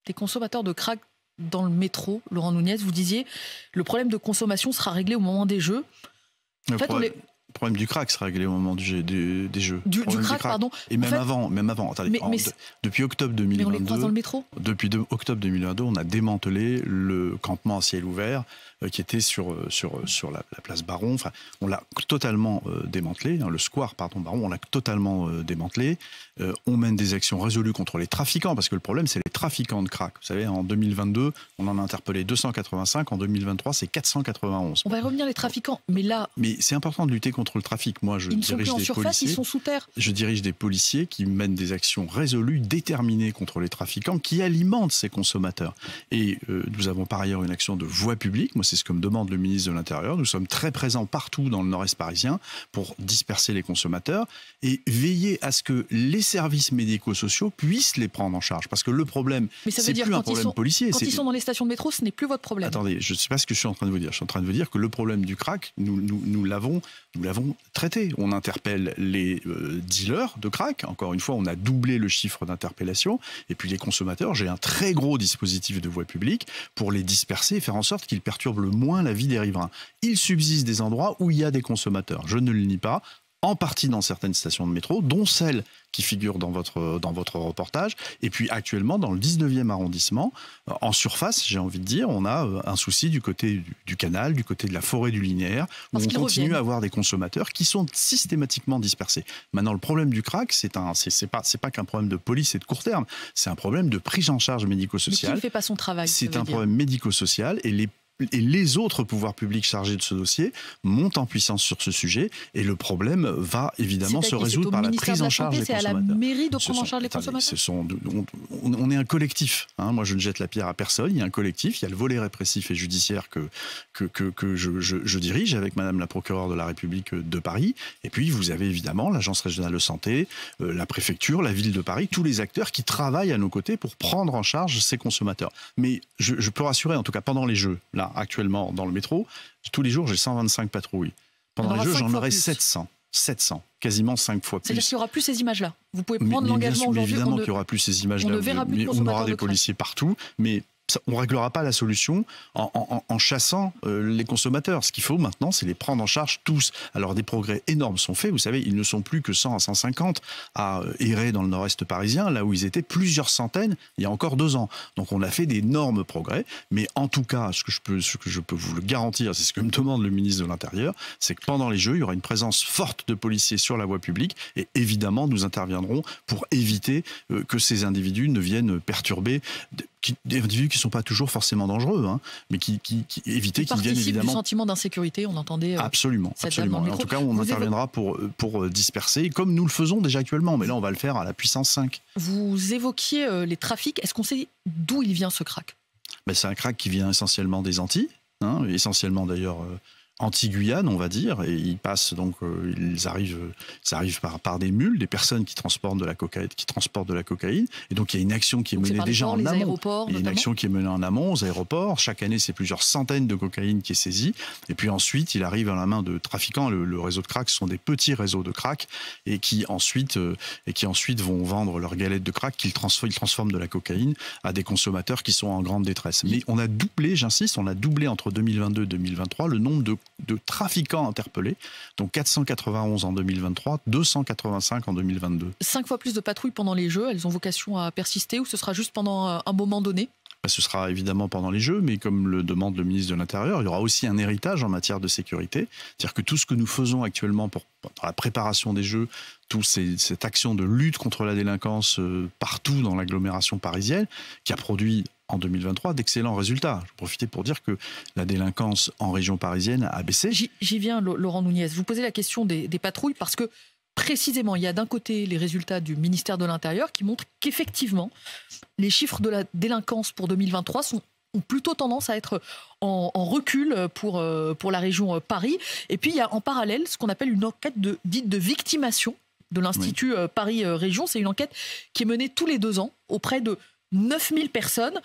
des consommateurs de crack dans le métro, Laurent Nunez. Vous disiez le problème de consommation sera réglé au moment des Jeux. En fait, le problème du crack sera réglé au moment des Jeux. Du crack, pardon. Et même avant. Attendez, depuis octobre 2022, mais on les croise dans le métro. Depuis octobre 2022, on a démantelé le campement à ciel ouvert qui était sur la place Baron. Enfin, on l'a totalement démantelé. Le square, Baron, on l'a totalement démantelé. On mène des actions résolues contre les trafiquants, parce que le problème, c'est les trafiquants de crack. Vous savez, en 2022, on en a interpellé 285. En 2023, c'est 491. On va y revenir, les trafiquants. Mais là... Mais c'est important de lutter contre le trafic. Moi, je ils ne sont plus en surface, ils sont sous terre. Je dirige des policiers qui mènent des actions résolues, déterminées contre les trafiquants, qui alimentent ces consommateurs. Et nous avons par ailleurs une action de voie publique. Moi, c'est ce que me demande le ministre de l'Intérieur. Nous sommes très présents partout dans le nord-est parisien pour disperser les consommateurs et veiller à ce que les services médico-sociaux puissent les prendre en charge. Parce que le problème, c'est plus un problème policier. Quand ils sont dans les stations de métro, ce n'est plus votre problème. Attendez, je ne sais pas ce que je suis en train de vous dire. Je suis en train de vous dire que le problème du crack, nous l'avons traité. On interpelle les dealers de crack. Encore une fois, on a doublé le chiffre d'interpellation. Et puis les consommateurs, j'ai un très gros dispositif de voie publique pour les disperser et faire en sorte qu'ils perturbent le moins la vie des riverains. Il subsiste des endroits où il y a des consommateurs. Je ne le nie pas. En partie dans certaines stations de métro, dont celle qui figure dans votre reportage. Et puis actuellement, dans le 19e arrondissement, en surface, j'ai envie de dire, on a un souci du côté du canal, du côté de la forêt du linéaire, où on continue à avoir des consommateurs qui sont systématiquement dispersés. Maintenant, le problème du crack, c'est pas qu'un problème de police et de court terme, c'est un problème de prise en charge médico-sociale. Mais qui ne fait pas son travail. C'est un problème médico-social et les autres pouvoirs publics chargés de ce dossier montent en puissance sur ce sujet et le problème va évidemment se résoudre par la prise en charge des consommateurs. C'est à la mairie de prendre en charge les consommateurs. On est un collectif. Moi, je ne jette la pierre à personne. Il y a un collectif. Il y a le volet répressif et judiciaire que je dirige avec Madame la procureure de la République de Paris. Et puis, vous avez évidemment l'Agence régionale de santé, la préfecture, la ville de Paris, tous les acteurs qui travaillent à nos côtés pour prendre en charge ces consommateurs. Mais je peux rassurer, en tout cas pendant les Jeux, là, actuellement dans le métro, tous les jours j'ai 125 patrouilles. Pendant les Jeux, j'en aurai 700, quasiment 5 fois plus. C'est-à-dire qu'il n'y aura plus ces images-là. Vous pouvez prendre l'engagement aujourd'hui. Évidemment qu'il n'y aura plus ces images-là. On aura des policiers partout, mais on ne réglera pas la solution en chassant les consommateurs. Ce qu'il faut maintenant, c'est les prendre en charge tous. Alors des progrès énormes sont faits. Vous savez, ils ne sont plus que 100 à 150 à errer dans le nord-est parisien, là où ils étaient plusieurs centaines il y a encore 2 ans. Donc on a fait d'énormes progrès. Mais en tout cas, ce que je peux vous le garantir, c'est ce que me demande le ministre de l'Intérieur, c'est que pendant les Jeux, il y aura une présence forte de policiers sur la voie publique. Et évidemment, nous interviendrons pour éviter que ces individus ne viennent perturber des individus qui ne sont pas toujours forcément dangereux, mais qui éviter qu'ils viennent évidemment... du sentiment d'insécurité, on entendait... Absolument. En tout cas, on interviendra pour disperser, comme nous le faisons déjà actuellement, mais là, on va le faire à la puissance 5. Vous évoquiez les trafics. Est-ce qu'on sait d'où il vient ce crack ? C'est un crack qui vient essentiellement des Antilles, essentiellement d'ailleurs... anti-Guyane, on va dire, et ils passent donc, ça arrive par des mules, des personnes qui transportent de la cocaïne, et donc il y a une action qui est menée déjà en amont. Il y a une action qui est menée en amont aux aéroports. Chaque année, c'est plusieurs centaines de cocaïne qui est saisie, et puis ensuite, il arrive à la main de trafiquants. Le réseau de crack, ce sont des petits réseaux de crack, et qui ensuite vont vendre leurs galettes de crack, ils transforment de la cocaïne à des consommateurs qui sont en grande détresse. Mais on a doublé, j'insiste, entre 2022 et 2023 le nombre de trafiquants interpellés, donc 491 en 2023, 285 en 2022. 5 fois plus de patrouilles pendant les Jeux, elles ont vocation à persister ou ce sera juste pendant un moment donné ? Ce sera évidemment pendant les Jeux, mais comme le demande le ministre de l'Intérieur, il y aura aussi un héritage en matière de sécurité. C'est-à-dire que tout ce que nous faisons actuellement dans la préparation des Jeux, toute cette action de lutte contre la délinquance partout dans l'agglomération parisienne, qui a produit en 2023 d'excellents résultats. Je profite pour dire que la délinquance en région parisienne a baissé. J'y viens, Laurent Nunez. Vous posez la question des patrouilles parce que précisément, il y a d'un côté les résultats du ministère de l'Intérieur qui montrent qu'effectivement, les chiffres de la délinquance pour 2023 ont plutôt tendance à être en recul pour la région Paris. Et puis, il y a en parallèle ce qu'on appelle une enquête dite de victimation de l'Institut Paris Région. C'est une enquête qui est menée tous les 2 ans auprès de 9000 personnes.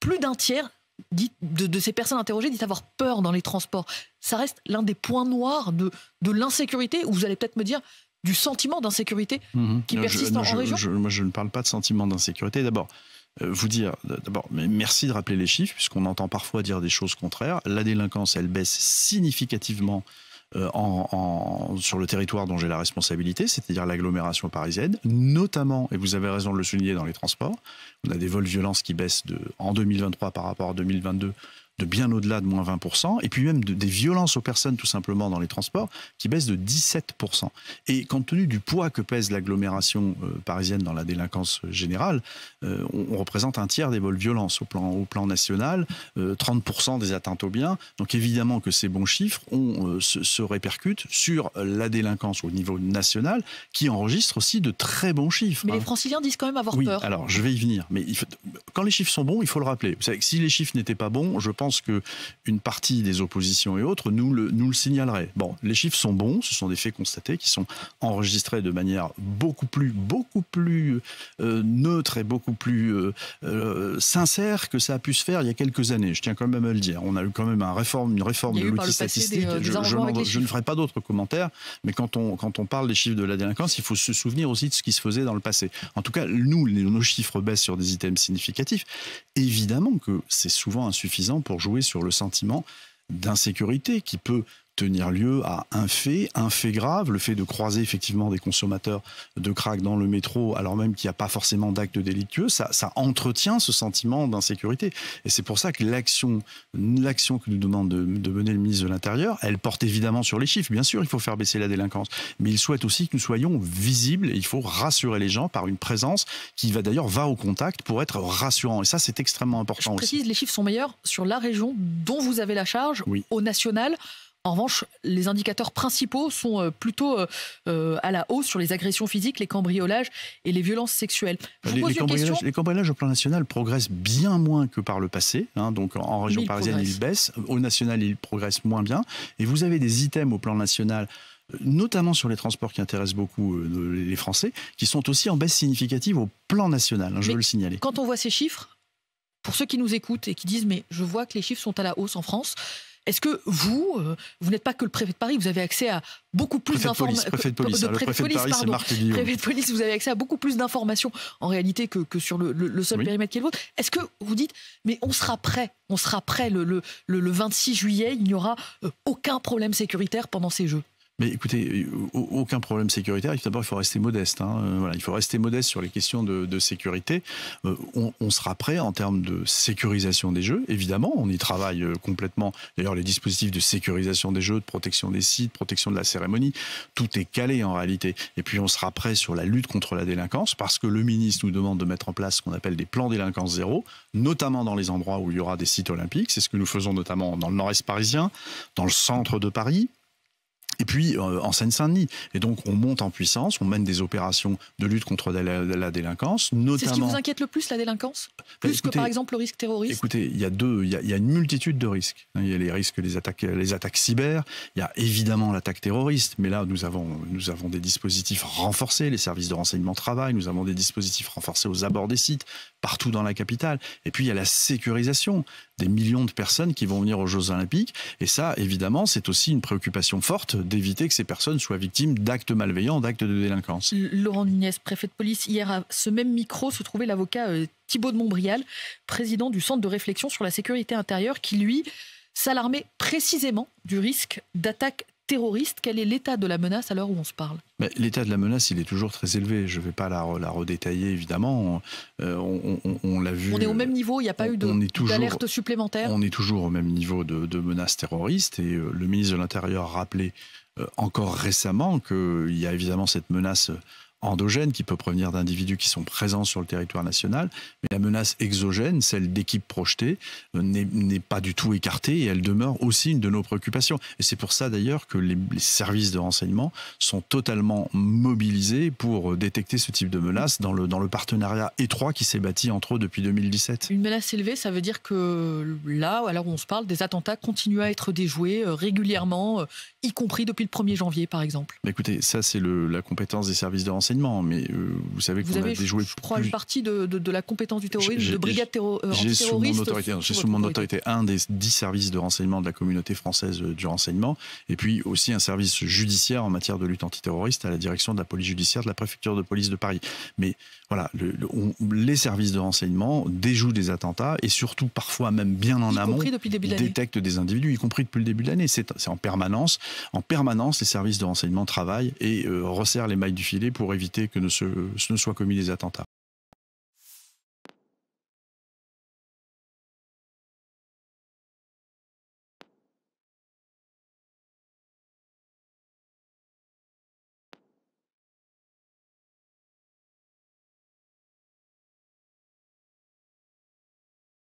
Plus d'un tiers de ces personnes interrogées disent avoir peur dans les transports. Ça reste l'un des points noirs de l'insécurité, où vous allez peut-être me dire du sentiment d'insécurité qui persiste en région. Moi, je ne parle pas de sentiment d'insécurité. D'abord, vous dire, d'abord, merci de rappeler les chiffres, puisqu'on entend parfois dire des choses contraires. La délinquance, elle baisse significativement sur le territoire dont j'ai la responsabilité, c'est-à-dire l'agglomération parisienne, notamment, et vous avez raison de le souligner, dans les transports. On a des vols violences qui baissent en 2023 par rapport à 2022 de bien au-delà de moins 20%, et puis même des violences aux personnes tout simplement dans les transports qui baissent de 17%. Et compte tenu du poids que pèse l'agglomération parisienne dans la délinquance générale, on représente un tiers des vols violences au plan national, 30% des atteintes aux biens. Donc évidemment que ces bons chiffres se répercutent sur la délinquance au niveau national, qui enregistre aussi de très bons chiffres. Mais les Franciliens disent quand même avoir peur. Oui, alors je vais y venir. Mais quand les chiffres sont bons, il faut le rappeler. Vous savez que si les chiffres n'étaient pas bons, je pense qu'une partie des oppositions et autres nous le signalerait. Bon, les chiffres sont bons, ce sont des faits constatés qui sont enregistrés de manière beaucoup plus neutre et beaucoup plus sincère que ça a pu se faire il y a quelques années. Je tiens quand même à le dire. On a eu quand même une réforme de l'outil statistique. Je ne ferai pas d'autres commentaires, mais quand on parle des chiffres de la délinquance, il faut se souvenir aussi de ce qui se faisait dans le passé. En tout cas, nos chiffres baissent sur des items significatifs. Évidemment que c'est souvent insuffisant pour jouer sur le sentiment d'insécurité qui peut tenir lieu à un fait grave, le fait de croiser effectivement des consommateurs de crack dans le métro alors même qu'il n'y a pas forcément d'acte délictueux, ça entretient ce sentiment d'insécurité. Et c'est pour ça que l'action que nous demande de mener le ministre de l'Intérieur, elle porte évidemment sur les chiffres. Bien sûr, il faut faire baisser la délinquance, mais il souhaite aussi que nous soyons visibles et il faut rassurer les gens par une présence qui va au contact pour être rassurant. Et ça, c'est extrêmement important aussi. Je précise, les chiffres sont meilleurs sur la région dont vous avez la charge, oui. Au national. En revanche, les indicateurs principaux sont plutôt à la hausse sur les agressions physiques, les cambriolages et les violences sexuelles. Les cambriolages au plan national progressent bien moins que par le passé. Donc en région parisienne, ils baissent. Au national, ils progressent moins bien. Et vous avez des items au plan national, notamment sur les transports qui intéressent beaucoup les Français, qui sont aussi en baisse significative au plan national, je veux le signaler. Quand on voit ces chiffres, pour ceux qui nous écoutent et qui disent « mais je vois que les chiffres sont à la hausse en France », est-ce que vous n'êtes pas que le préfet de Paris, vous avez accès à beaucoup plus d'informations. Préfet de police, le préfet de Paris, c'est Marc Guillaume. Préfet de police, vous avez accès à beaucoup plus d'informations en réalité que sur le seul périmètre qui est le vôtre. Est-ce que vous dites, mais on sera prêt le 26 juillet, il n'y aura aucun problème sécuritaire pendant ces Jeux? Mais écoutez, aucun problème sécuritaire. D'abord, il faut rester modeste. Voilà, il faut rester modeste sur les questions de sécurité. On sera prêt en termes de sécurisation des Jeux. Évidemment, on y travaille complètement. D'ailleurs, les dispositifs de sécurisation des Jeux, de protection des sites, protection de la cérémonie, tout est calé en réalité. Et puis, on sera prêt sur la lutte contre la délinquance parce que le ministre nous demande de mettre en place ce qu'on appelle des plans délinquance zéro, notamment dans les endroits où il y aura des sites olympiques. C'est ce que nous faisons notamment dans le nord-est parisien, dans le centre de Paris. Et puis en Seine-Saint-Denis. Et donc on monte en puissance, on mène des opérations de lutte contre la délinquance, notamment... C'est ce qui vous inquiète le plus, la délinquance? Plus que par exemple le risque terroriste? Écoutez, il y a une multitude de risques. Il y a les risques des attaques cyber, il y a évidemment l'attaque terroriste, mais là nous avons des dispositifs renforcés, les services de renseignement travaillent, nous avons des dispositifs renforcés aux abords des sites, partout dans la capitale. Et puis il y a la sécurisation des millions de personnes qui vont venir aux Jeux Olympiques. Et ça, évidemment, c'est aussi une préoccupation forte d'éviter que ces personnes soient victimes d'actes malveillants, d'actes de délinquance. Laurent Nunez, préfet de police, hier à ce même micro se trouvait l'avocat Thibault de Montbrial, président du Centre de réflexion sur la sécurité intérieure, qui lui s'alarmait précisément du risque d'attaque terroriste. Quel est l'état de la menace à l'heure où on se parle? L'état de la menace, il est toujours très élevé. Je ne vais pas la redétailler, évidemment. On l'a vu. On est au même niveau, il n'y a pas eu d'alerte supplémentaire? On est toujours au même niveau de menace terroriste. Et le ministre de l'Intérieur a rappelé encore récemment qu'il y a évidemment cette menace endogène qui peut provenir d'individus qui sont présents sur le territoire national, mais la menace exogène, celle d'équipes projetées, n'est pas du tout écartée et elle demeure aussi une de nos préoccupations. Et c'est pour ça d'ailleurs que les services de renseignement sont totalement mobilisés pour détecter ce type de menace dans le partenariat étroit qui s'est bâti entre eux depuis 2017. Une menace élevée, ça veut dire que là, à l'heure où on se parle, des attentats continuent à être déjoués régulièrement, y compris depuis le 1er janvier par exemple. Écoutez, ça c'est la compétence des services de renseignement. Mais vous savez qu'on a déjoué... Je crois une partie de la compétence du terrorisme, de brigade antiterroriste. J'ai sous mon autorité un des 10 services de renseignement de la communauté française du renseignement, et puis aussi un service judiciaire en matière de lutte antiterroriste à la direction de la police judiciaire de la préfecture de police de Paris. Mais voilà, les services de renseignement déjouent des attentats et surtout parfois même bien en amont détectent des individus, y compris depuis le début de l'année. C'est en permanence. En permanence, les services de renseignement travaillent et resserrent les mailles du filet pour éviter que ne soient commis des attentats.